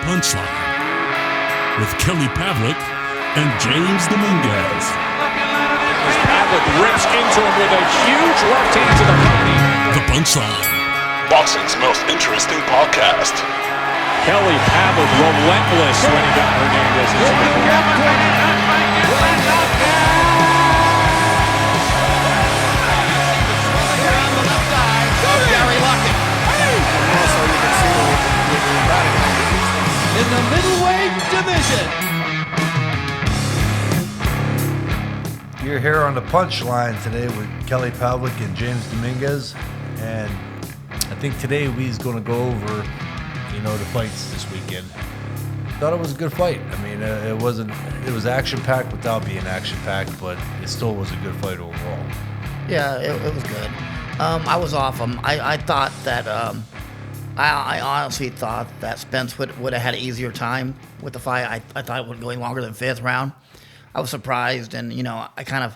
Punchline with Kelly Pavlik and James Dominguez. Pavlik rips into him with a huge left hand to the body. The Punchline. Boxing's most interesting podcast. Kelly Pavlik relentless when he got Hernandez into the in the middleweight division. You're here on the Punchline today with Kelly Pavlik and James Dominguez, and I think today we's going to go over, the fights this weekend. Thought it was a good fight. I mean, it was action-packed without being action-packed, but it still was a good fight overall. Yeah, it was good. I was off him. I thought that I honestly thought that Spence would have had an easier time with the fight. I thought it would go longer than fifth round. I was surprised, and I kind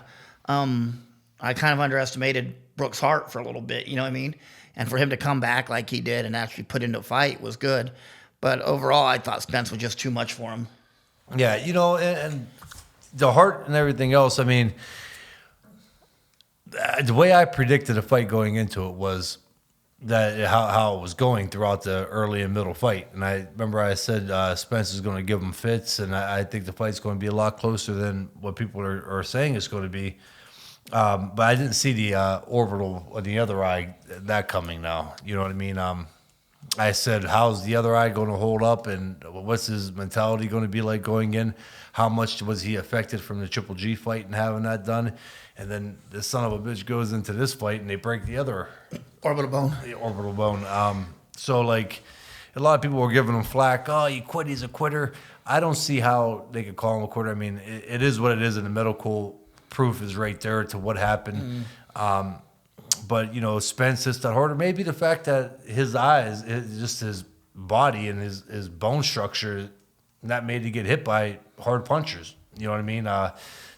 of underestimated Brooks' heart for a little bit. You know what I mean? And for him to come back like he did and actually put into a fight was good. But overall, I thought Spence was just too much for him. Yeah, and the heart and everything else. I mean, the way I predicted the fight going into it was that how it was going throughout the early and middle fight. And I remember I said Spence is going to give him fits, and I think the fight's going to be a lot closer than what people are saying it's going to be. But I didn't see the orbital on the other eye that coming now. You know what I mean? I said, how's the other eye going to hold up, and what's his mentality going to be like going in? How much was he affected from the Triple G fight and having that done? And then the son of a bitch goes into this fight and they break the other orbital bone. The orbital bone. So like a lot of people were giving him flack. Oh, he quit. He's a quitter. I don't see how they could call him a quitter. I mean, it is what it is, and the medical proof is right there to what happened. But Spence hits that harder. Maybe the fact that his eyes, just his body and his bone structure, not made to get hit by hard punchers. You know what I mean?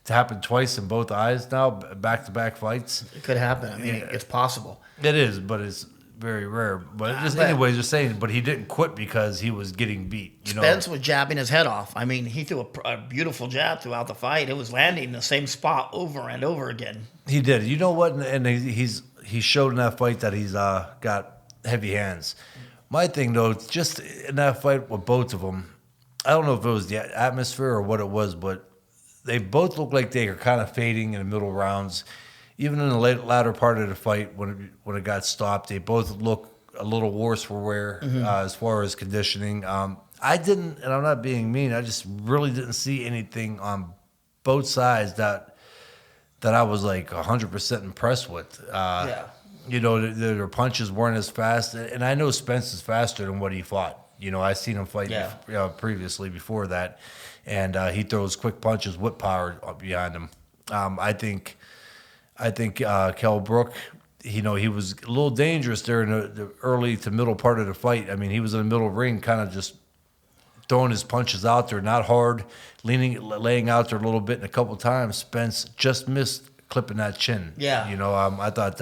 To happen twice in both eyes now, back-to-back fights. It could happen. I mean, it's possible. It is, but it's very rare. But anyways, just saying. But he didn't quit because he was getting beat. Spence was jabbing his head off. I mean, he threw a beautiful jab throughout the fight. It was landing in the same spot over and over again. He did. You know what? And he showed in that fight that he's got heavy hands. My thing, though, just in that fight with both of them, I don't know if it was the atmosphere or what it was, but they both looked like they were kind of fading in the middle rounds. Even in the latter part of the fight, when it got stopped, they both looked a little worse for wear as far as conditioning. I didn't, and I'm not being mean, I just really didn't see anything on both sides that I was like 100% impressed with. Their punches weren't as fast, and I know Spence is faster than what he fought. I seen him fight previously before that, and he throws quick punches, whip power behind him. I think Kell Brook, he was a little dangerous there in the early to middle part of the fight. I mean, he was in the middle ring, kind of just throwing his punches out there, not hard, laying out there a little bit, and a couple times Spence just missed clipping that chin. Yeah. I thought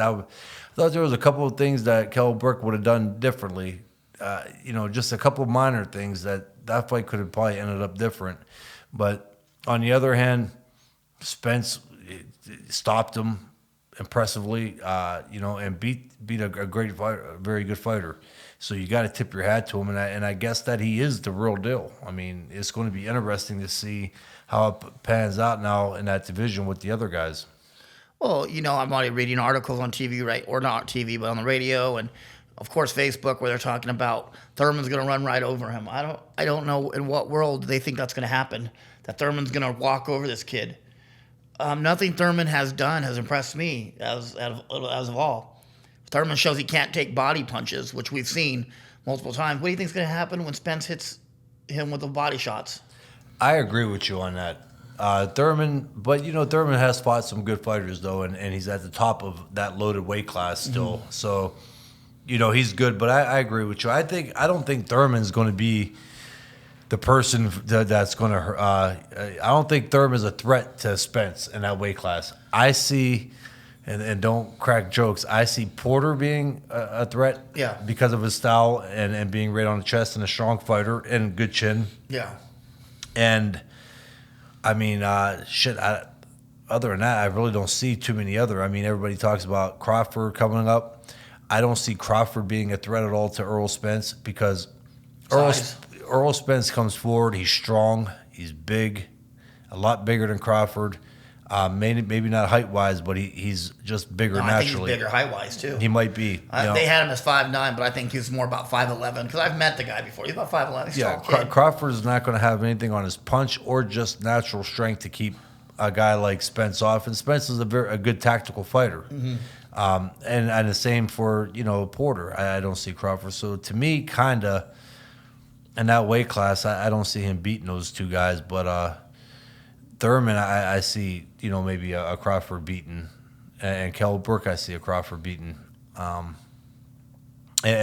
there was a couple of things that Kell Brook would have done differently. Just a couple of minor things that fight could have probably ended up different. But on the other hand, Spence stopped him impressively, and beat a great fighter, a very good fighter. So you got to tip your hat to him, and I guess that he is the real deal. I mean, it's going to be interesting to see how it pans out now in that division with the other guys. Well, I'm already reading articles on TV, right, or not TV, but on the radio, and of course Facebook, where they're talking about Thurman's going to run right over him. I don't know in what world they think that's going to happen, that Thurman's going to walk over this kid. Nothing Thurman has done has impressed me as of all. Thurman shows he can't take body punches, which we've seen multiple times. What do you think is going to happen when Spence hits him with the body shots? I agree with you on that. Thurman has fought some good fighters, though, and he's at the top of that loaded weight class still. Mm-hmm. So, he's good, but I agree with you. I don't think Thurman's going to be the person that's going to. I don't think Thurman's a threat to Spence in that weight class. I see and don't crack jokes. I see Porter being a threat because of his style and being right on the chest and a strong fighter and good chin. Yeah. And, I mean, other than that, I really don't see too many other. I mean, everybody talks about Crawford coming up. I don't see Crawford being a threat at all to Earl Spence because Earl Spence comes forward. He's strong. He's big, a lot bigger than Crawford. Maybe not height-wise, but he's just bigger naturally. I think he's bigger height-wise, too. He might be. They had him as 5'9", but I think he's more about 5'11", because I've met the guy before. He's about 5'11". He's tall kid. Crawford's not going to have anything on his punch or just natural strength to keep a guy like Spence off. And Spence is a good tactical fighter. Mm-hmm. And the same for, Porter. I don't see Crawford. So, to me, kind of, in that weight class, I don't see him beating those two guys, but Thurman, I see, maybe a Crawford beating, and Kell Brook, I see a Crawford beating. And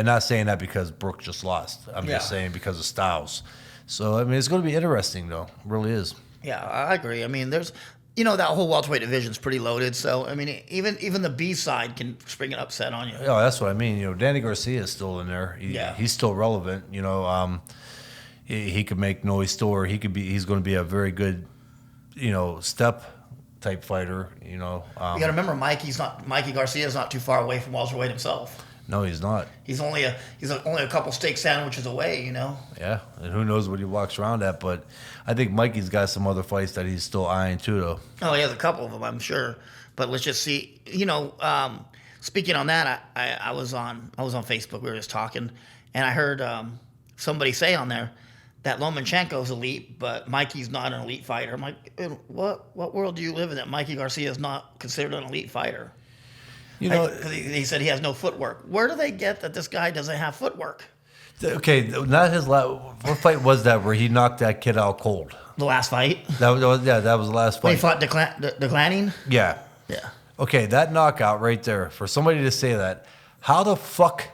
not saying that because Brook just lost. I'm just saying because of styles. So, I mean, it's going to be interesting, though. It really is. Yeah, I agree. I mean, there's, that whole welterweight division is pretty loaded. So, I mean, even the B side can spring an upset on you. Yeah, that's what I mean. Danny Garcia is still in there. He's still relevant. He could make noise still, or he's going to be a very good, step type fighter. You got to remember, Mikey Garcia is not too far away from welterweight himself. No, he's not. He's only a couple steak sandwiches away. Yeah, and who knows what he walks around at? But I think Mikey's got some other fights that he's still eyeing too, though. Oh, he has a couple of them, I'm sure. But let's just see. Speaking on that, I was on Facebook. We were just talking, and I heard somebody say on there that Lomachenko's elite, but Mikey's not an elite fighter. I'm like, what world do you live in that Mikey Garcia is not considered an elite fighter? Because he said he has no footwork. Where do they get that this guy doesn't have footwork? Okay, not his last. What fight was that where he knocked that kid out cold? The last fight? That was the last fight. When he fought Declaning? Yeah. Yeah. Okay, that knockout right there, for somebody to say that, how the fuck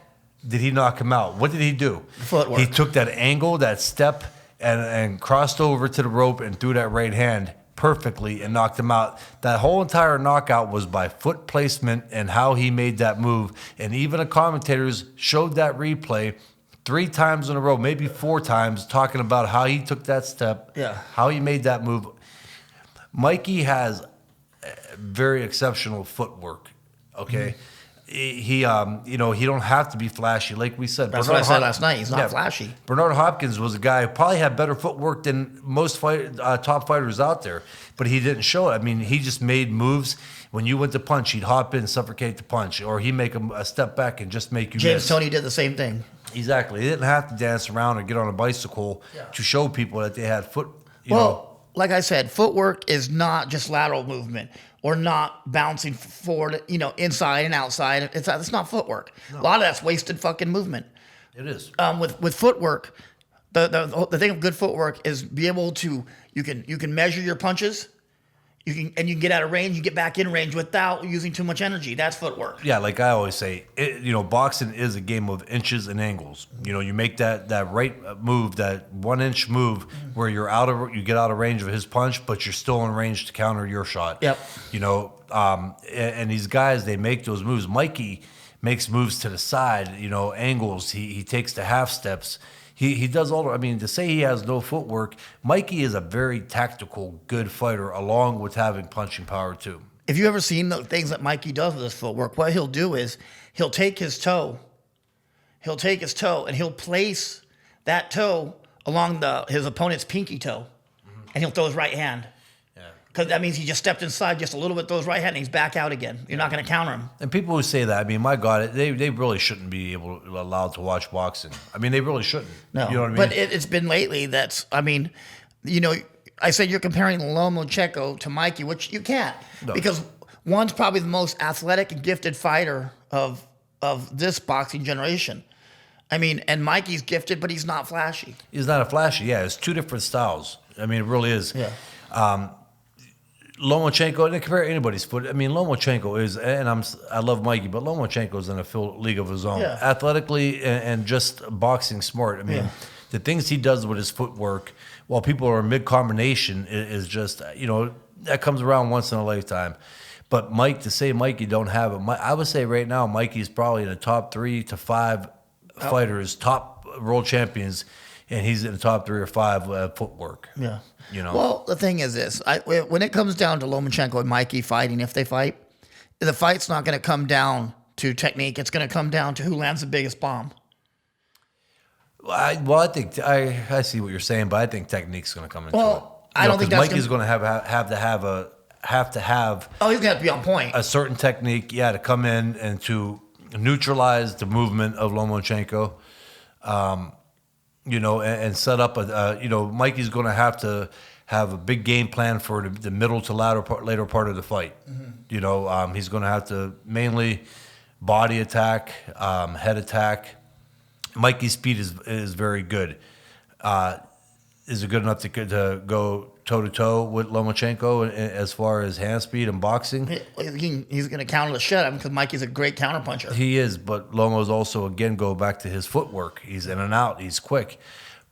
did he knock him out? What did he do? Footwork. He took that angle, that step, and crossed over to the rope and threw that right hand perfectly and knocked him out. That whole entire knockout was by foot placement and how he made that move. And even the commentators showed that replay 3 times in a row, maybe 4 times, talking about how he took that step, how he made that move. Mikey has very exceptional footwork, okay? Mm-hmm. He don't have to be flashy, like we said. That's what I said last night. He's not flashy. Bernard Hopkins was a guy who probably had better footwork than most top fighters out there, but he didn't show it. I mean, he just made moves. When you went to punch, he'd hop in, suffocate the punch, or he'd make a step back and just make you James miss. Toney did the same thing. Exactly. He didn't have to dance around or get on a bicycle to show people that they had foot. Like I said, footwork is not just lateral movement or not bouncing forward, inside and outside. It's not footwork. No. A lot of that's wasted fucking movement. It is. With footwork, the thing of good footwork is be able to you can measure your punches. You can get out of range, you get back in range without using too much energy. That's footwork. Yeah, like I always say, boxing is a game of inches and angles. You make that right move, that 1-inch move, where you get out of range of his punch, but you're still in range to counter your shot. Yep. And these guys, they make those moves. Mikey makes moves to the side, angles. He takes the half steps. He does all. I mean, to say he has no footwork, Mikey is a very tactical, good fighter, along with having punching power too. If you ever seen the things that Mikey does with his footwork, what he'll do is he'll take his toe, and he'll place that toe along his opponent's pinky toe, and he'll throw his right hand. Because that means he just stepped inside just a little bit, throws right hand, and he's back out again. You're not going to counter him. And people who say that, I mean, my God, they really shouldn't be allowed to watch boxing. I mean, they really shouldn't. No, you know what I mean? But it's been lately I said you're comparing Lomachenko to Mikey, which you can't. No. Because one's probably the most athletic and gifted fighter of this boxing generation. I mean, and Mikey's gifted, but he's not flashy. He's not a flashy, yeah. It's 2 different styles. I mean, it really is. Yeah. Lomachenko, and compare anybody's foot. I mean, Lomachenko is, and I love Mikey, but Lomachenko's in a league of his own. Yeah. Athletically and just boxing smart. I mean, the things he does with his footwork, while people are mid-combination, is just, that comes around once in a lifetime. But to say Mikey don't have it, I would say right now Mikey's probably in the top 3 to 5 fighters, top world champions, and he's in the top 3 or 5 footwork. Yeah. You know. Well, the thing is this: when it comes down to Lomachenko and Mikey fighting, if they fight, the fight's not going to come down to technique. It's going to come down to who lands the biggest bomb. I think I see what you're saying, but I think technique's going to come into it. Well, I don't think that's Mikey's going to have to have. Oh, he's going to have to be on point. A certain technique, to come in and to neutralize the movement of Lomachenko, and set up Mikey's going to have a big game plan for the middle to later part of the fight. Mm-hmm. He's going to have to mainly body attack, head attack. Mikey's speed is very good. Is it good enough to go toe-to-toe with Lomachenko as far as hand speed and boxing? He's going to counter the shit out of him because Mikey's a great counterpuncher. He is, but Lomo's also, again, go back to his footwork. He's in and out. He's quick.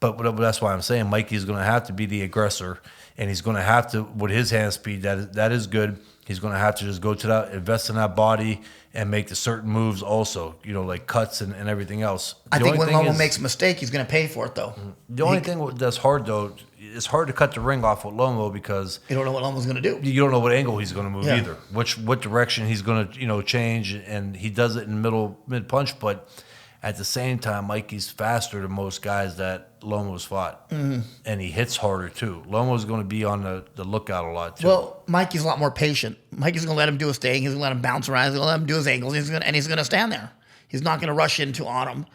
But that's why I'm saying Mikey's going to have to be the aggressor, and he's going to have to, with his hand speed, that is good. He's going to have to just go to that, invest in that body, and make the certain moves also, like cuts and everything else. I think when Lomo makes a mistake, he's going to pay for it, though. The only thing that's hard, though, it's hard to cut the ring off with Lomo because you don't know what Lomo's going to do. You don't know what angle he's going to move either, what direction he's going to change, and he does it in mid punch. But at the same time, Mikey's faster than most guys that Lomo's fought, and he hits harder too. Lomo's going to be on the lookout a lot too. Well, Mikey's a lot more patient. Mikey's going to let him do his thing. He's going to let him bounce around. He's going to let him do his angles. He's going to stand there. He's not going to rush into on him.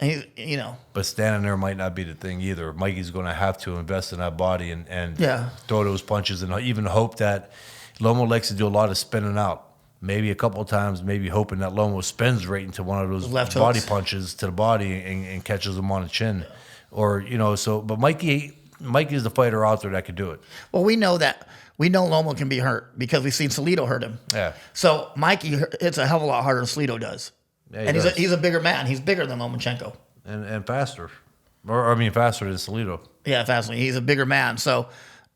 And But standing there might not be the thing either. Mikey's going to have to invest in that body and throw those punches, and even hope that Lomo likes to do a lot of spinning out. Maybe a couple of times, maybe hoping that Lomo spins right into one of those left body hooks. punches to the body and catches him on the chin. Or, but Mikey's the fighter out there that could do it. Well, we know Lomo can be hurt because we've seen Salido hurt him. Yeah. So Mikey hits a hell of a lot harder than Salido does. Yeah, and he's a bigger man. He's bigger than Lomachenko. And faster. Faster than Salido. Yeah, faster. He's a bigger man. So,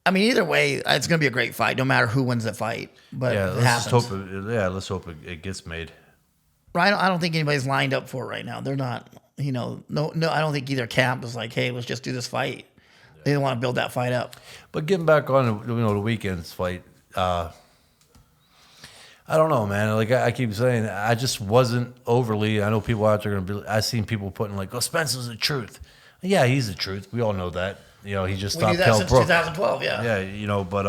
either way, it's going to be a great fight, no matter who wins the fight. But let's hope it gets made. Right? I don't think anybody's lined up for it right now. They're not, no. I don't think either camp is like, hey, let's just do this fight. They don't want to build that fight up. But getting back on, the weekend's fight, I don't know, man. Like I keep saying, I just wasn't overly. I know people out there going to be. I've seen people putting like, "Oh, Spencer's the truth." Yeah, he's the truth. We all know that. He just we stopped knew that Kell since Brook. 2012. Yeah. Yeah, but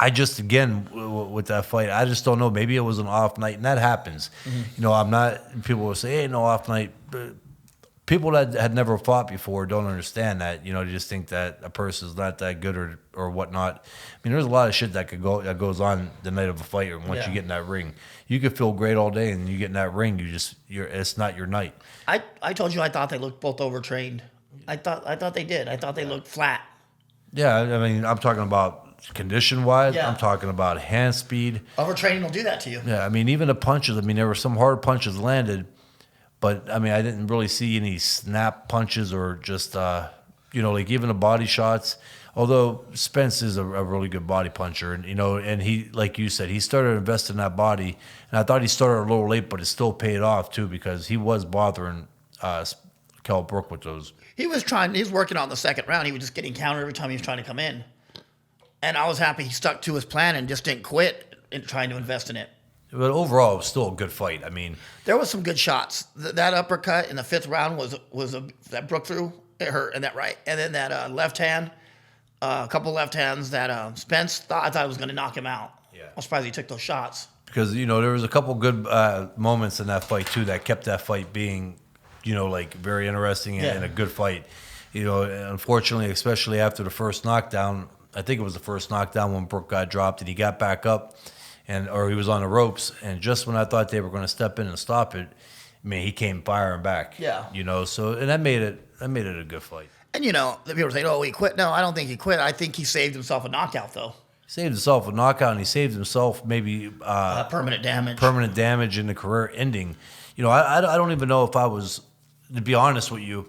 I just again with that fight, I just don't know. Maybe it was an off night, and that happens. Mm-hmm. I'm not. People will say, "Hey, no off night." People that had never fought before don't understand that. They just think that a person's not that good or whatnot. There's a lot of shit that goes on the night of a fight, or once you get in that ring. You could feel great all day, and you get in that ring, it's not your night. I told you I thought they looked both overtrained. I thought they did. I thought they looked flat. Yeah, I'm talking about condition-wise. Yeah. I'm talking about hand speed. Overtraining will do that to you. Yeah, even the punches. there were some hard punches landed. But, I didn't really see any snap punches or just, like even the body shots. Although Spence is a really good body puncher. And, and he, like you said, he started investing in that body. And I thought he started a little late, but it still paid off, too, because he was bothering Kell Brook with those. He was working on the second round. He was just getting countered every time he was trying to come in. And I was happy he stuck to his plan and just didn't quit in trying to invest in it. But overall, it was still a good fight. There was some good shots. That uppercut in the fifth round that Brook threw. It hurt in that right, and then that left hand, a couple left hands that Spence I thought was going to knock him out. Yeah, I'm surprised he took those shots because there was a couple good moments in that fight too that kept that fight being, like very interesting and a good fight. Unfortunately, especially after the first knockdown, I think it was the first knockdown when Brook got dropped and he got back up. Or he was on the ropes, and just when I thought they were going to step in and stop it, he came firing back. Yeah. So that made it a good fight. And the people say, "Oh, he quit." No, I don't think he quit. I think he saved himself a knockout, though. He saved himself a knockout, and he saved himself maybe permanent damage. Permanent damage in the career ending. I don't even know if I was, to be honest with you,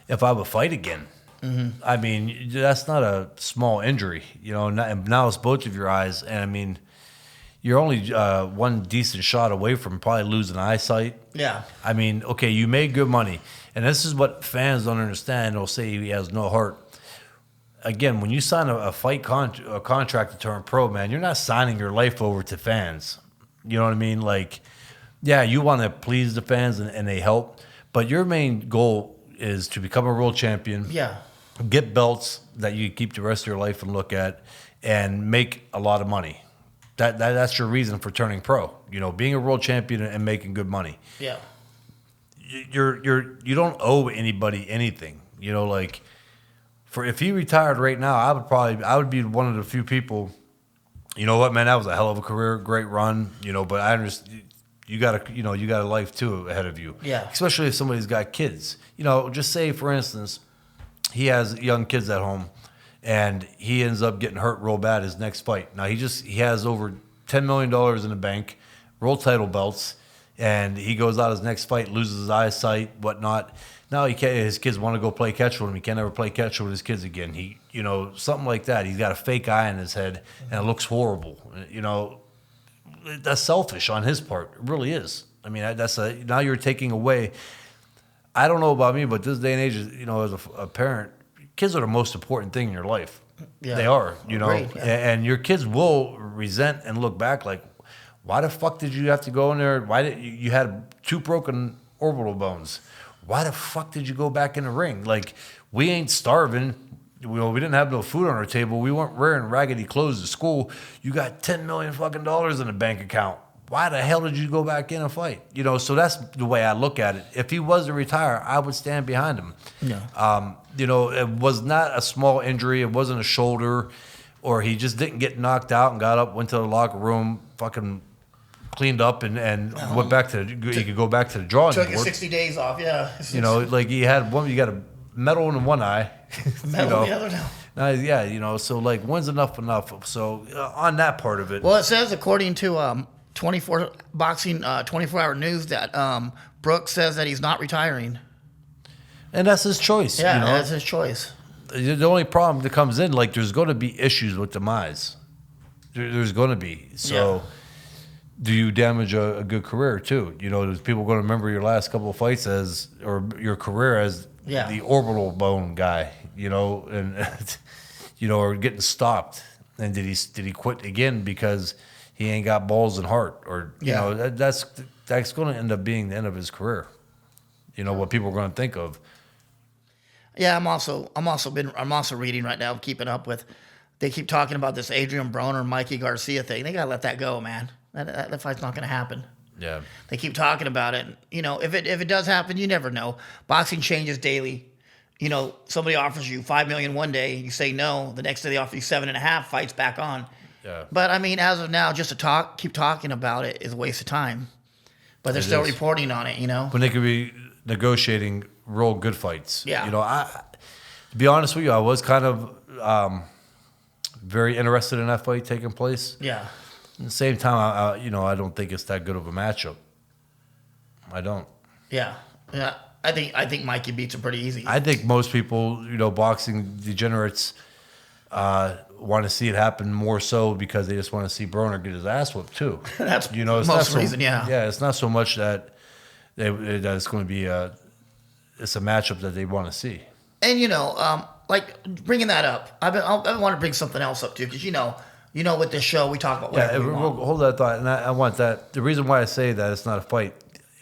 if I would fight again. Mm-hmm. That's not a small injury. Now it's both of your eyes, and you're only one decent shot away from probably losing eyesight. Yeah. I mean, okay, you made good money. And this is what fans don't understand. They'll say he has no heart. Again, when you sign a contract to turn pro, man, you're not signing your life over to fans. You know what I mean? Like, yeah, you want to please the fans and they help. But your main goal is to become a world champion. Yeah. Get belts that you keep the rest of your life and look at and make a lot of money. That's your reason for turning pro. You know, being a world champion and making good money. Yeah. You don't owe anybody anything. You know, like if he retired right now, I would be one of the few people. You know what, man? That was a hell of a career, great run. You know, but I understand you got a life too ahead of you. Yeah. Especially if somebody's got kids. You know, just say for instance, he has young kids at home, and he ends up getting hurt real bad his next fight. Now he has over $10 million in the bank, world title belts. And he goes out his next fight, loses his eyesight, whatnot. Now his kids want to go play catch with him. He can't ever play catch with his kids again. Something like that. He's got a fake eye in his head, and it looks horrible. You know, that's selfish on his part. It really is. I mean, now you're taking away. I don't know about me, but this day and age, you know, as a parent, kids are the most important thing in your life. Yeah. They are. You know, Great, yeah. and your kids will resent and look back like, why the fuck did you have to go in there? Why did you had 2 broken orbital bones? Why the fuck did you go back in the ring? Like, we ain't starving. We didn't have no food on our table. We weren't wearing raggedy clothes to school. You got $10 million fucking dollars in a bank account. Why the hell did you go back in and fight? You know, so that's the way I look at it. If he was to retire, I would stand behind him. Yeah. You know, it was not a small injury. It wasn't a shoulder, or he just didn't get knocked out and got up, went to the locker room, fucking cleaned up and went back to you could go back to the drawing board. Took 60 days off, yeah. You know, like you got a metal in one eye. Metal in the other now. Yeah, you know, so like when's enough? So on that part of it. Well, it says according to 24 Boxing 24-hour news that Brooks says that he's not retiring. And that's his choice. Yeah, you know? that's his choice. The only problem that comes in, like, there's going to be issues with demise. There's going to be. So. Yeah. Do you damage a good career too? You know, there's people going to remember your last couple of fights or your career as the orbital bone guy. You know, and or getting stopped. And did he quit again because he ain't got balls and heart? Or you know, that's going to end up being the end of his career. You know what people are going to think of. Yeah, I'm also reading right now, keeping up with. They keep talking about this Adrian Broner, Mikey Garcia thing. They gotta let that go, man. That fight's not going to happen. Yeah. They keep talking about it. You know, if it does happen, you never know. Boxing changes daily. You know, somebody offers you $5 million one day, you say no. The next day they offer you 7.5. Fights back on. Yeah. But I mean, as of now, just to keep talking about it is a waste of time. But they're still reporting on it. You know. When they could be negotiating real good fights. Yeah. You know, to be honest with you, I was kind of very interested in that fight taking place. Yeah. At the same time, I don't think it's that good of a matchup. I don't. Yeah. I think Mikey beats him pretty easy. I think most people, boxing degenerates, want to see it happen more so because they just want to see Broner get his ass whooped too. That's it's most reason. Yeah. Yeah, it's not so much that that it's going to be it's a matchup that they want to see. And like bringing that up, I want to bring something else up too, because with this show we talk about whatever we want. Hold that thought, and I want that. The reason why I say that it's not a fight,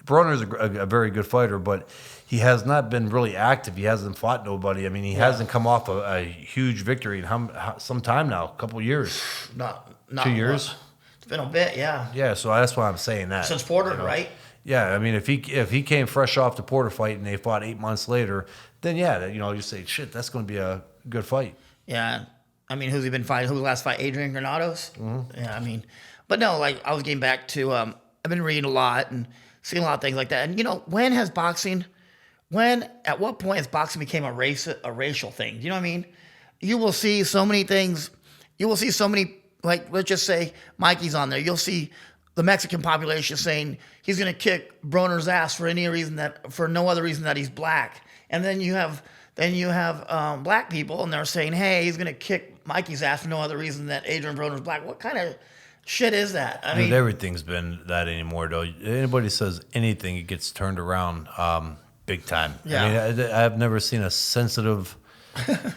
Broner's a very good fighter, but he has not been really active. He hasn't fought nobody. I mean, he hasn't come off a huge victory in some time now, a couple years. Not 2 years. It's been a bit, yeah. Yeah, so that's why I'm saying that. Since Porter, right? Yeah, I mean, if he came fresh off the Porter fight and they fought 8 months later, then you say, shit, that's going to be a good fight. Yeah, I mean, who's he been fighting? Who was the last fight? Adrian Granados? Mm-hmm. Yeah, I mean, but no, like I was getting back to, I've been reading a lot and seeing a lot of things like that. And at what point has boxing became a racial thing? Do you know what I mean? You will see so many things. You will see so many, like, let's just say Mikey's on there. You'll see the Mexican population saying he's going to kick Broner's ass for no other reason that he's black. And then you have black people and they're saying, hey, he's going to kick Mikey's ass for no other reason that Adrian Broner's black. What kind of shit is that? I Dude, mean, everything's been that anymore, though. Anybody says anything, it gets turned around big time. Yeah. I mean, I've never seen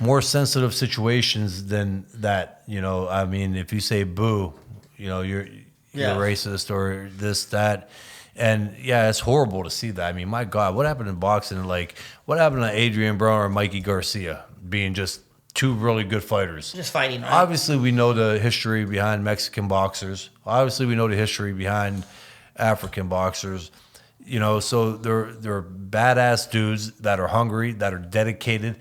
more sensitive situations than that. You know, I mean, if you say boo, you know, you're racist or this, that. And yeah, it's horrible to see that. I mean, my God, what happened in boxing? Like, what happened to Adrian Brown or Mikey Garcia being just two really good fighters? just fighting, right? Obviously, we know the history behind Mexican boxers. Obviously, we know the history behind African boxers. You know, so they're badass dudes that are hungry, that are dedicated,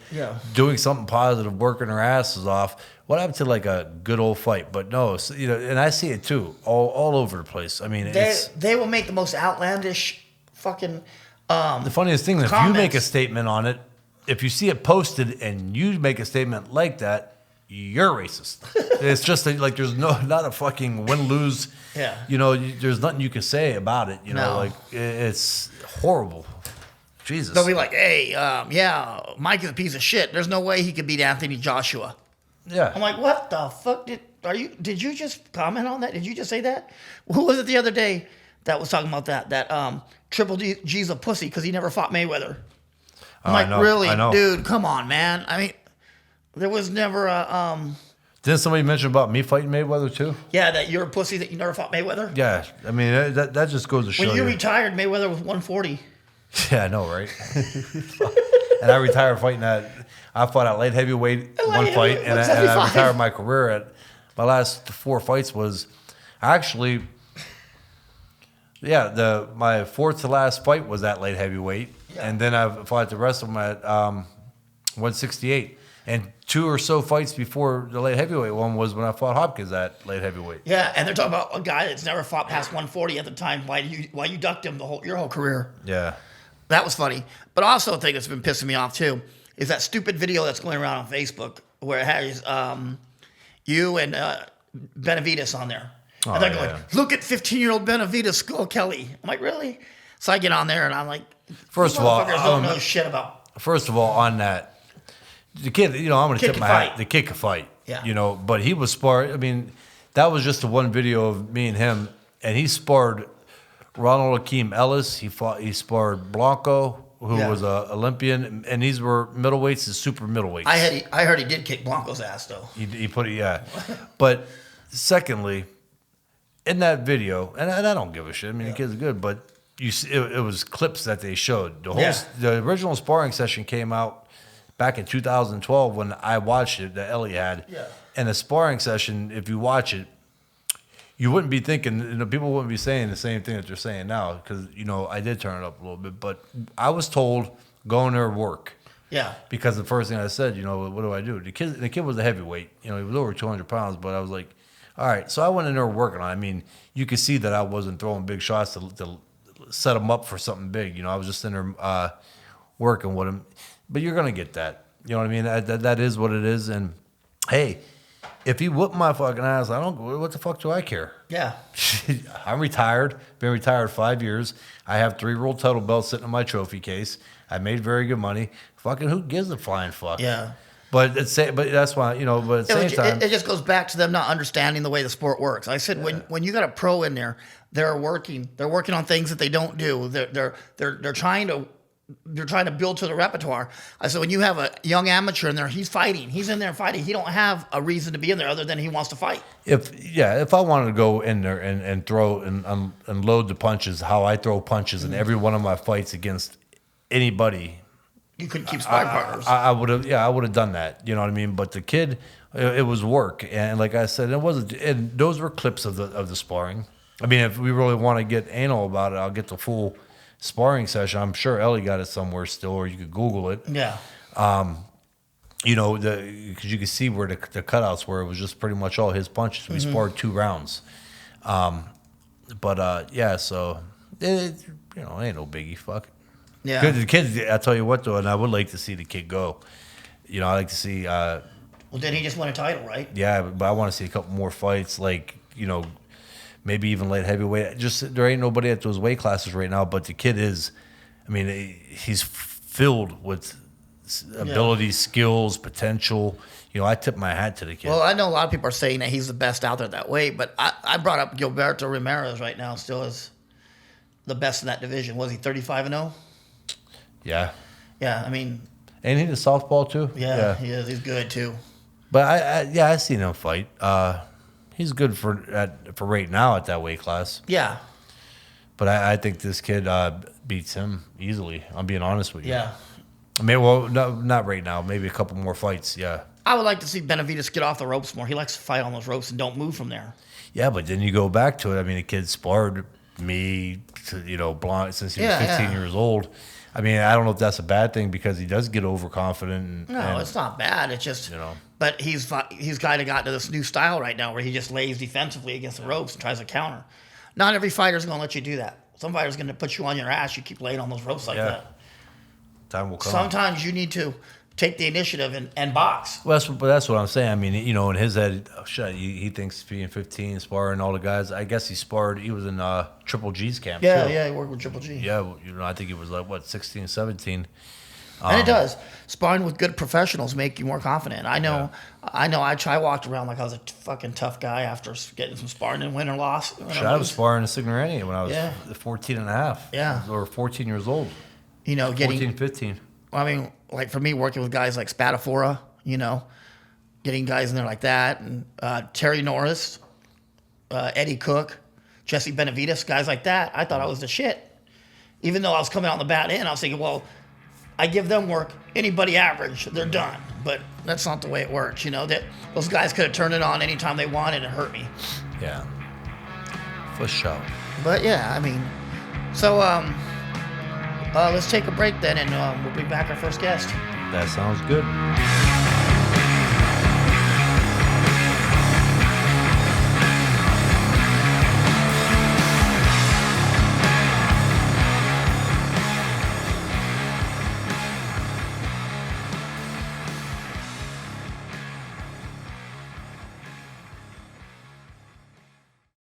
doing something positive, working their asses off. What happened to like a good old fight? But no, so, you know, and I see it too, all over the place. I mean, They will make the most outlandish fucking. The funniest thing is if you make a statement on it, if you see it posted and you make a statement like that, you're racist. It's just like there's not a fucking win-lose. Yeah. You know, there's nothing you can say about it. You know, No. like it's horrible. Jesus. They'll be like, "Hey, yeah, Mike is a piece of shit. There's no way he could beat Anthony Joshua." Yeah. I'm like, "What the fuck did you just comment on that? Did you just say that? Who was it the other day that was talking about that? That Triple G's a pussy because he never fought Mayweather." I'm like, really, dude? Come on, man. I mean, there was never a Didn't somebody mention about me fighting Mayweather too? Yeah, that you're a pussy that you never fought Mayweather. Yeah, I mean that just goes to show When you retired, Mayweather was 140. Yeah, I know, right? And I retired fighting at. I fought at light heavyweight one fight, and I retired my career at. My last 4 fights was actually. Yeah, my fourth to last fight was at light heavyweight, and then I fought the rest of them at 168. And 2 or so fights before the light heavyweight one was when I fought Hopkins at light heavyweight. Yeah, and they're talking about a guy that's never fought past 140 at the time. Why you ducked him your whole career? Yeah, that was funny. But also, a thing that's been pissing me off too is that stupid video that's going around on Facebook where it has you and Benavidez on there. Oh, and they're going, "Look at 15-year-old Benavidez skull Kelly." I'm like, really? So I get on there and I'm like, first of all, don't know shit about. First of all, on that. The kid, you know, I'm going to tip my hat. The kid could fight, you know, but he was sparred. I mean, that was just the one video of me and him, and he sparred Ronald Akeem Ellis. He sparred Blanco, who was a Olympian, and these were middleweights and super middleweights. I heard he did kick Blanco's ass though. He put it, yeah. But secondly, in that video, and I don't give a shit. I mean, the kid's good, but you see, it was clips that they showed. The original sparring session came out back in 2012 when I watched it, that Ellie had. Yeah. And the sparring session, if you watch it, you wouldn't be thinking, you know, people wouldn't be saying the same thing that they're saying now because, you know, I did turn it up a little bit. But I was told, go in there and work. Yeah. Because the first thing I said, you know, what do I do? The kid was a heavyweight. You know, he was over 200 pounds, but I was like, all right. So I went in there working on it. I mean, you could see that I wasn't throwing big shots to set him up for something big. You know, I was just in there working with him. But you're going to get that. You know what I mean? That is what it is. And, hey, if he whooped my fucking ass, what the fuck do I care? Yeah. I'm retired. Been retired 5 years. I have 3 world title belts sitting in my trophy case. I made very good money. Fucking who gives a flying fuck? Yeah. But that's why, you know, but at the same time. It just goes back to them not understanding the way the sport works. I said, when you got a pro in there, they're working on things that they don't do. They're trying to build to the repertoire. I said, when you have a young amateur in there, he's fighting. He's in there fighting. He don't have a reason to be in there other than he wants to fight. If I wanted to go in there and throw and load the punches, how I throw punches in every one of my fights against anybody, you couldn't keep sparring partners. I would have done that. You know what I mean? But the kid, it was work, and like I said, it wasn't. And those were clips of the sparring. I mean, if we really want to get anal about it, I'll get the full sparring session. I'm sure Ellie got it somewhere still, or you could Google it. Yeah. You know, because you could see where the cutouts were. It was just pretty much all his punches. We sparred 2 rounds. Yeah. So it ain't no biggie. Fuck it. Yeah. The kid, I tell you what though, and I would like to see the kid go. You know, I like to see. Well, then he just won a title, right? Yeah, but I want to see a couple more fights, like, you know, maybe even light heavyweight. Just there ain't nobody at those weight classes right now, but the kid is. I mean, he's filled with ability, skills, potential. You know, I tip my hat to the kid. Well, I know a lot of people are saying that he's the best out there that way, but I brought up Gilberto Ramirez right now. Still is the best in that division. Was he 35-0? Yeah. Yeah, I mean. Ain't he the softball too? Yeah, he is. He's good too. But I seen him fight. He's good for right now at that weight class. Yeah. But I think this kid beats him easily. I'm being honest with you. Yeah. Maybe, well, no, not right now. Maybe a couple more fights. Yeah. I would like to see Benavidez get off the ropes more. He likes to fight on those ropes and don't move from there. Yeah, but then you go back to it. I mean, the kid sparred me, blind since he was 15 years old. I mean, I don't know if that's a bad thing because he does get overconfident. No, it's not bad. It's just, but he's kind of got to this new style right now where he just lays defensively against the ropes and tries to counter. Not every fighter's going to let you do that. Some fighter's going to put you on your ass. You keep laying on those ropes like that. Time will come. Sometimes you need to take the initiative and box. Well, that's what I'm saying. I mean, in his head, he thinks being 15, sparring all the guys. I guess he sparred. He was in Triple G's camp. Yeah, too. Yeah, he worked with Triple G. Yeah, I think he was like 16, 17. And it does. Sparring with good professionals make you more confident. I know. I walked around like I was a fucking tough guy after getting some sparring and win or loss. I was sparring in Signorani when I was 14 and a half. Yeah. Or 14 years old. 14, 15. I mean, like for me, working with guys like Spadafora, getting guys in there like that, and Terry Norris, Eddie Cook, Jesse Benavidez, guys like that, I thought I was the shit. Even though I was coming out on the bad end, I was thinking, well, I give them work. Anybody average, they're done. But that's not the way it works, That those guys could have turned it on anytime they wanted and it hurt me. Yeah. For sure. But yeah, I mean, so let's take a break then, and we'll be back our first guest. That sounds good.